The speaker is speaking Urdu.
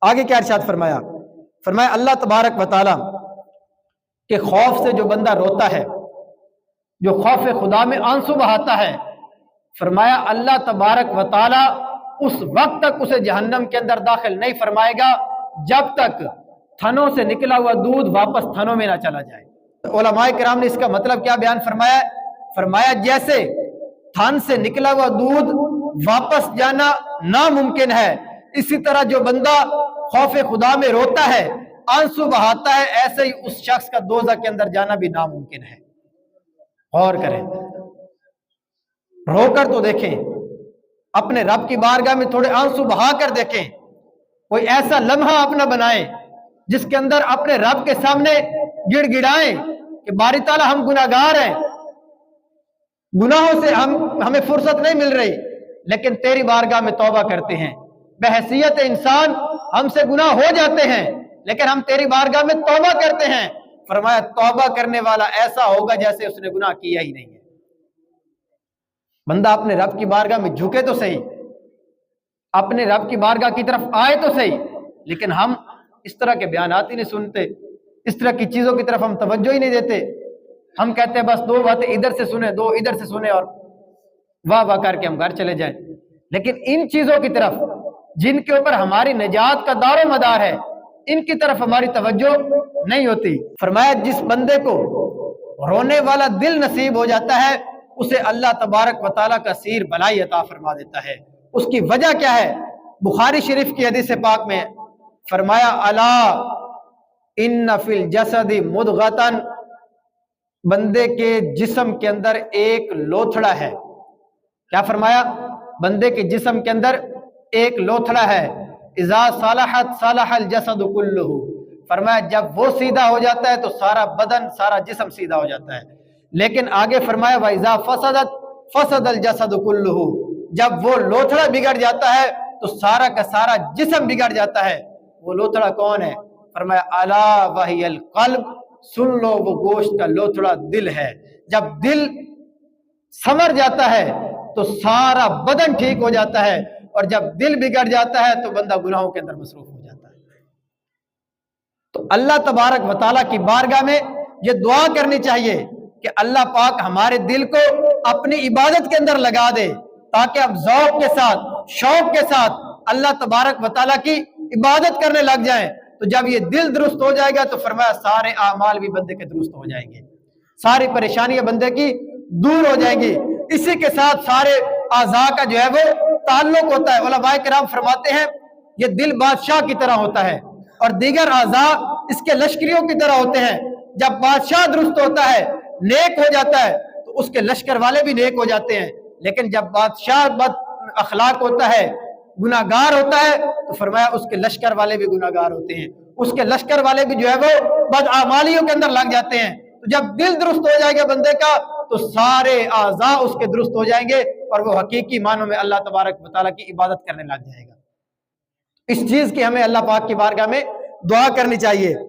آگے کیا ارشاد فرمایا؟ فرمایا اللہ تبارک و تعالی کہ خوف سے جو بندہ روتا ہے، جو خوف خدا میں آنسو بہاتا ہے، فرمایا اللہ تبارک و تعالی اس وقت تک اسے جہنم کے اندر داخل نہیں فرمائے گا جب تک تھنوں سے نکلا ہوا دودھ واپس تھنوں میں نہ چلا جائے۔ علماء کرام نے اس کا مطلب کیا بیان فرمایا؟ فرمایا جیسے تھن سے نکلا ہوا دودھ واپس جانا ناممکن ہے، اسی طرح جو بندہ خوف خدا میں روتا ہے، آنسو بہاتا ہے، ایسے ہی اس شخص کا دوزخ کے اندر جانا بھی ناممکن ہے۔ غور کریں، رو کر تو دیکھیں، اپنے رب کی بارگاہ میں تھوڑے آنسو بہا کر دیکھیں، کوئی ایسا لمحہ اپنا بنائیں جس کے اندر اپنے رب کے سامنے گڑ گڑائیں کہ باری تعالیٰ ہم گناہگار ہیں، گناہوں سے ہمیں فرصت نہیں مل رہی، لیکن تیری بارگاہ میں توبہ کرتے ہیں، بحیثیت انسان ہم سے گناہ ہو جاتے ہیں لیکن ہم تیری بارگاہ میں توبہ کرتے ہیں۔ فرمایا توبہ کرنے والا ایسا ہوگا جیسے اس نے گناہ کیا ہی نہیں ہے۔ بندہ اپنے رب کی بارگاہ میں جھکے تو صحیح، اپنے رب کی بارگاہ کی طرف آئے تو صحیح، لیکن ہم اس طرح کے بیانات ہی نہیں سنتے، اس طرح کی چیزوں کی طرف ہم توجہ ہی نہیں دیتے۔ ہم کہتے ہیں بس دو باتیں ادھر سے سنیں، دو ادھر سے سنیں، اور واہ واہ کر کے ہم گھر چلے جائیں، لیکن ان چیزوں کی طرف جن کے اوپر ہماری نجات کا دار و مدار ہے، ان کی طرف ہماری توجہ نہیں ہوتی۔ فرمایا جس بندے کو رونے والا دل نصیب ہو جاتا ہے اسے اللہ تبارک و تعالیٰ کا سیر بلائی عطا فرما دیتا ہے۔ اس کی وجہ کیا ہے؟ بخاری شریف کی حدیث پاک میں فرمایا الا ان فی الجسد مضغۃ، بندے کے جسم کے اندر ایک لوتھڑا ہے۔ کیا فرمایا؟ بندے کے جسم کے اندر ایک لوتھڑا ہے، اذا صلحت صلح الجسد کلہ، فرمایا جب وہ سیدھا ہو جاتا ہے تو سارا بدن، سارا جسم سیدھا ہو جاتا ہے۔ لیکن آگے فرمایا وَإِذَا فَسَدَتْ فَسَدَ الْجَسَدُ كُلُّهُ، جب وہ لوتھڑا بگڑ جاتا ہے تو سارا کا سارا جسم بگڑ جاتا ہے۔ وہ لوتھڑا کون ہے؟ فرمایا الا وَهِيَ الْقَلْبُ، سن لو وہ گوشت کا لوتھڑا دل ہے۔ جب دل سنور جاتا ہے تو سارا بدن ٹھیک ہو جاتا ہے، اور جب دل بگڑ جاتا ہے تو بندہ گناہوں کے اندر مصروف ہو جاتا ہے۔ تو اللہ تبارک و تعالیٰ کی بارگاہ میں یہ دعا کرنی چاہیے کہ اللہ پاک ہمارے دل کو اپنی عبادت کے اندر لگا دے، تاکہ ہم ذوق کے ساتھ، شوق کے ساتھ اللہ تبارک و تعالیٰ کی عبادت کرنے لگ جائیں۔ تو جب یہ دل درست ہو جائے گا تو فرمایا سارے اعمال بھی بندے کے درست ہو جائیں گے، ساری پریشانیاں بندے کی دور ہو جائیں گی۔ اسی کے ساتھ سارے اعضاء کا جو ہے وہ تعلق ہوتا ہے۔ علماء کرام فرماتے ہیں یہ دل بادشاہ کی طرح ہوتا ہے اور دیگر اعضاء اس کے لشکریوں کی طرح ہوتے ہیں۔ جب بادشاہ درست ہوتا ہے، نیک ہو جاتا ہے، تو اس کے لشکر والے بھی نیک ہو جاتے ہیں، لیکن جب بادشاہ بد اخلاق ہوتا ہے، گناہگار ہوتا ہے، تو فرمایا اس کے لشکر والے بھی گناہگار ہوتے ہیں، اس کے لشکر والے بھی جو ہے وہ بدعمالیوں کے اندر لگ جاتے ہیں۔ تو جب دل درست ہو جائے گا بندے کا تو سارے اعضاء اس کے درست ہو جائیں گے اور وہ حقیقی معنوں میں اللہ تبارک و تعالیٰ کی عبادت کرنے لگ جائے گا۔ اس چیز کی ہمیں اللہ پاک کی بارگاہ میں دعا کرنی چاہیے۔